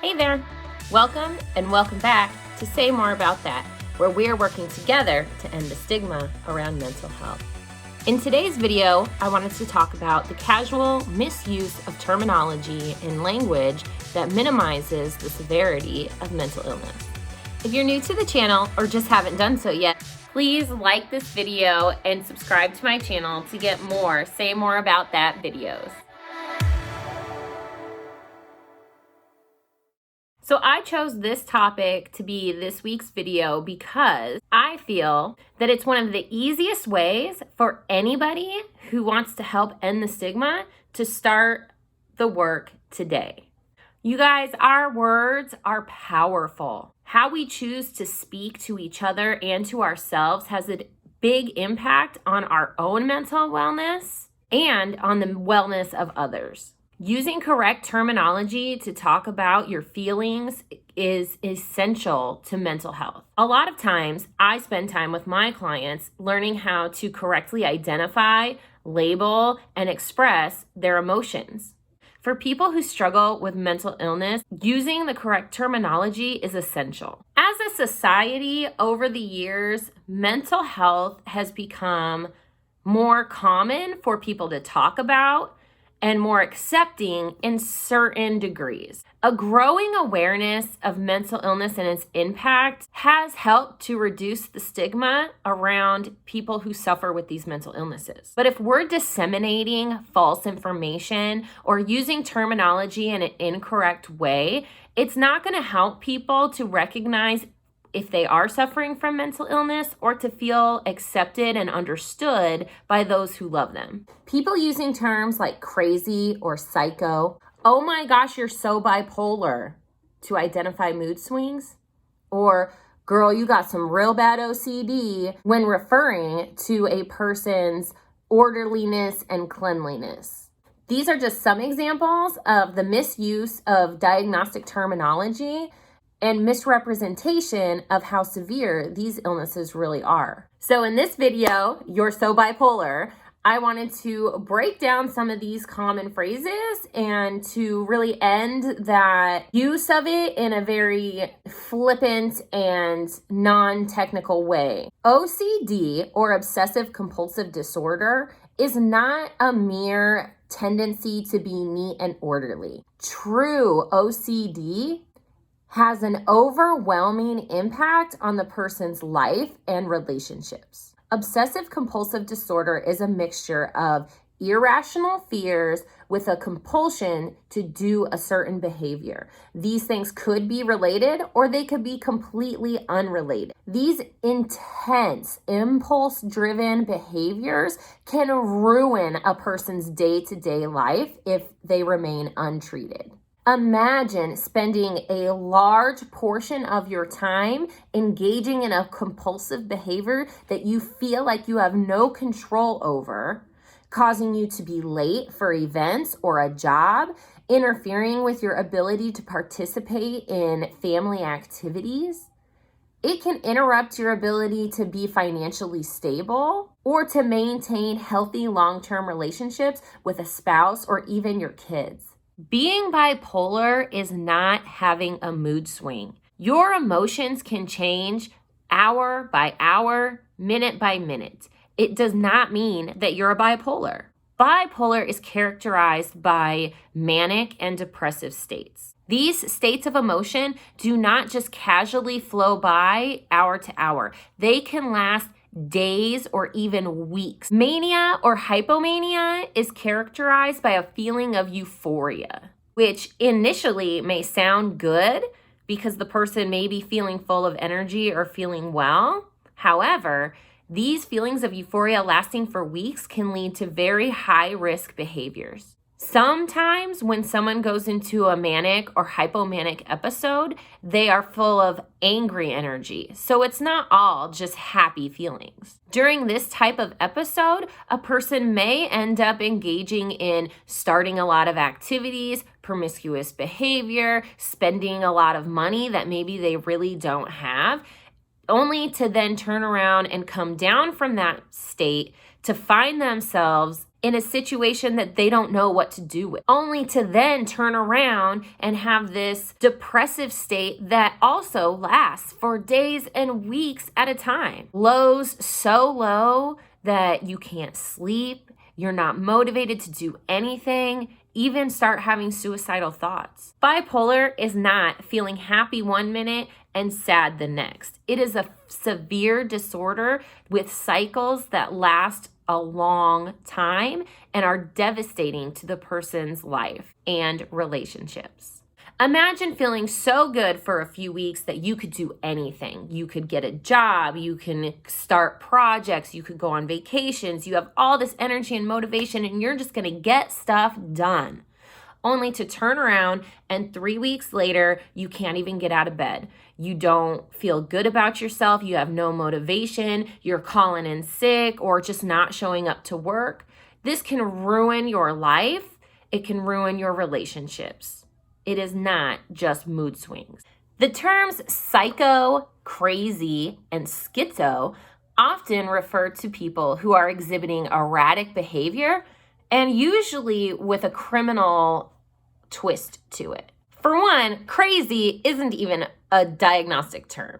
Hey there! Welcome and welcome back to Say More About That, where we're working together to end the stigma around mental health. In today's video, I wanted to talk about the casual misuse of terminology and language that minimizes the severity of mental illness. If you're new to the channel or just haven't done so yet, please like this video and subscribe to my channel to get more Say More About That videos. So I chose this topic to be this week's video because I feel that it's one of the easiest ways for anybody who wants to help end the stigma to start the work today. You guys, our words are powerful. How we choose to speak to each other and to ourselves has a big impact on our own mental wellness and on the wellness of others. Using correct terminology to talk about your feelings is essential to mental health. A lot of times, I spend time with my clients learning how to correctly identify, label, and express their emotions. For people who struggle with mental illness, using the correct terminology is essential. As a society, over the years, mental health has become more common for people to talk about and more accepting in certain degrees. A growing awareness of mental illness and its impact has helped to reduce the stigma around people who suffer with these mental illnesses. But if we're disseminating false information or using terminology in an incorrect way, it's not going to help people to recognize if they are suffering from mental illness or to feel accepted and understood by those who love them. People using terms like crazy or psycho, oh my gosh, you're so bipolar, to identify mood swings, or girl, you got some real bad OCD when referring to a person's orderliness and cleanliness. These are just some examples of the misuse of diagnostic terminology and misrepresentation of how severe these illnesses really are. So in this video, You're So Bipolar, I wanted to break down some of these common phrases and to really end that use of it in a very flippant and non-technical way. OCD, or Obsessive Compulsive Disorder, is not a mere tendency to be neat and orderly. True OCD has an overwhelming impact on the person's life and relationships. Obsessive compulsive disorder is a mixture of irrational fears with a compulsion to do a certain behavior. These things could be related or they could be completely unrelated. These intense, impulse-driven behaviors can ruin a person's day-to-day life if they remain untreated. Imagine spending a large portion of your time engaging in a compulsive behavior that you feel like you have no control over, causing you to be late for events or a job, interfering with your ability to participate in family activities. It can interrupt your ability to be financially stable or to maintain healthy long-term relationships with a spouse or even your kids. Being bipolar is not having a mood swing. Your emotions can change hour by hour, minute by minute. It does not mean that you're a bipolar. Bipolar is characterized by manic and depressive states. These states of emotion do not just casually flow by hour to hour. They can last days or even weeks. Mania or hypomania is characterized by a feeling of euphoria, which initially may sound good because the person may be feeling full of energy or feeling well. However, these feelings of euphoria lasting for weeks can lead to very high-risk behaviors. Sometimes when someone goes into a manic or hypomanic episode, they are full of angry energy. So it's not all just happy feelings. During this type of episode, a person may end up engaging in starting a lot of activities, promiscuous behavior, spending a lot of money that maybe they really don't have, only to then turn around and come down from that state to find themselves in a situation that they don't know what to do with, only to then turn around and have this depressive state that also lasts for days and weeks at a time. Lows so low that you can't sleep, you're not motivated to do anything, even start having suicidal thoughts. Bipolar is not feeling happy one minute and sad the next. It is a severe disorder with cycles that last a long time and are devastating to the person's life and relationships. Imagine feeling so good for a few weeks that you could do anything. You could get a job, you can start projects, you could go on vacations, you have all this energy and motivation, and you're just gonna get stuff done. Only to turn around and 3 weeks later, you can't even get out of bed. You don't feel good about yourself. You have no motivation. You're calling in sick or just not showing up to work. This can ruin your life. It can ruin your relationships. It is not just mood swings. The terms psycho, crazy, and schizo often refer to people who are exhibiting erratic behavior and usually with a criminal twist to it. For one, crazy isn't even a diagnostic term.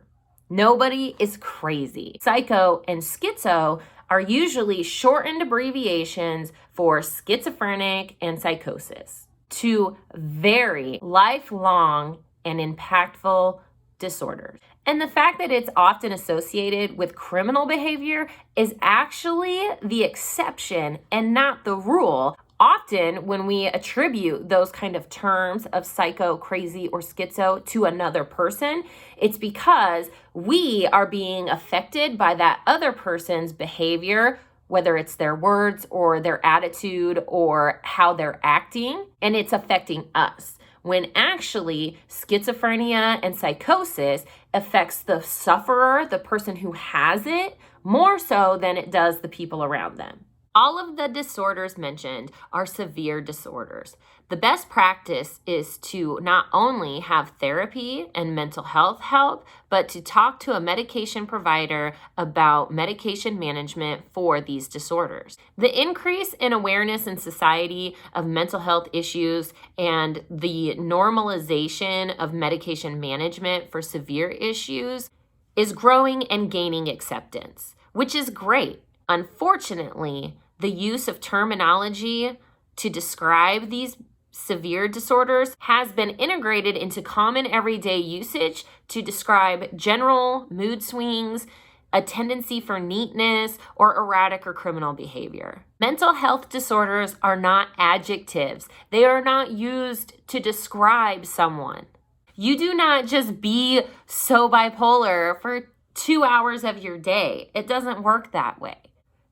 Nobody is crazy. Psycho and schizo are usually shortened abbreviations for schizophrenic and psychosis, two very lifelong and impactful disorders. And the fact that it's often associated with criminal behavior is actually the exception and not the rule. Often when we attribute those kind of terms of psycho, crazy, or schizo to another person, it's because we are being affected by that other person's behavior, whether it's their words or their attitude or how they're acting, and it's affecting us. When actually schizophrenia and psychosis affects the sufferer, the person who has it, more so than it does the people around them. All of the disorders mentioned are severe disorders. The best practice is to not only have therapy and mental health help, but to talk to a medication provider about medication management for these disorders. The increase in awareness in society of mental health issues and the normalization of medication management for severe issues is growing and gaining acceptance, which is great. Unfortunately, the use of terminology to describe these severe disorders has been integrated into common everyday usage to describe general mood swings, a tendency for neatness, or erratic or criminal behavior. Mental health disorders are not adjectives. They are not used to describe someone. You do not just be so bipolar for 2 hours of your day. It doesn't work that way.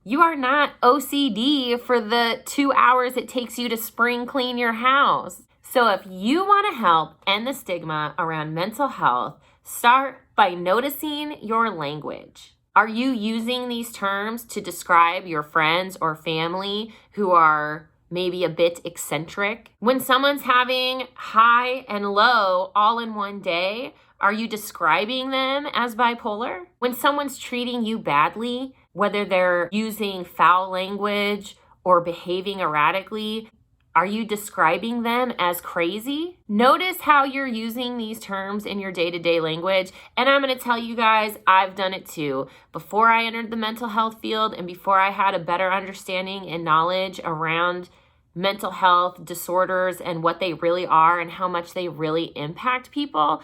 You are not OCD for the 2 hours it takes you to spring clean your house. So if you want to help end the stigma around mental health, start by noticing your language. Are you using these terms to describe your friends or family who are maybe a bit eccentric? When someone's having high and low all in one day, are you describing them as bipolar? When someone's treating you badly, whether they're using foul language or behaving erratically, are you describing them as crazy? Notice how you're using these terms in your day-to-day language. And I'm going to tell you guys, I've done it too. Before I entered the mental health field and before I had a better understanding and knowledge around mental health disorders and what they really are and how much they really impact people,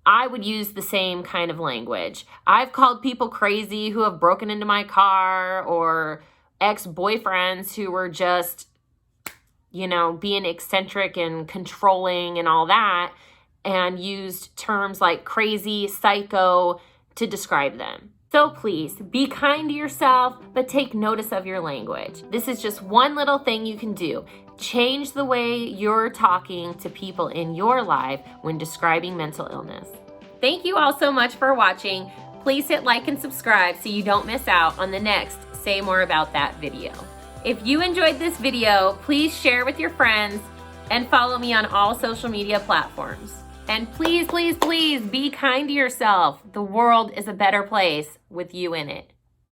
I would use the same kind of language. I've called people crazy who have broken into my car, or ex-boyfriends who were just, being eccentric and controlling and all that, and used terms like crazy, psycho to describe them. So please, be kind to yourself, but take notice of your language. This is just one little thing you can do. Change the way you're talking to people in your life when describing mental illness. Thank you all so much for watching. Please hit like and subscribe so you don't miss out on the next Say More About That video. If you enjoyed this video, please share with your friends and follow me on all social media platforms. And please, please, please be kind to yourself. The world is a better place with you in it.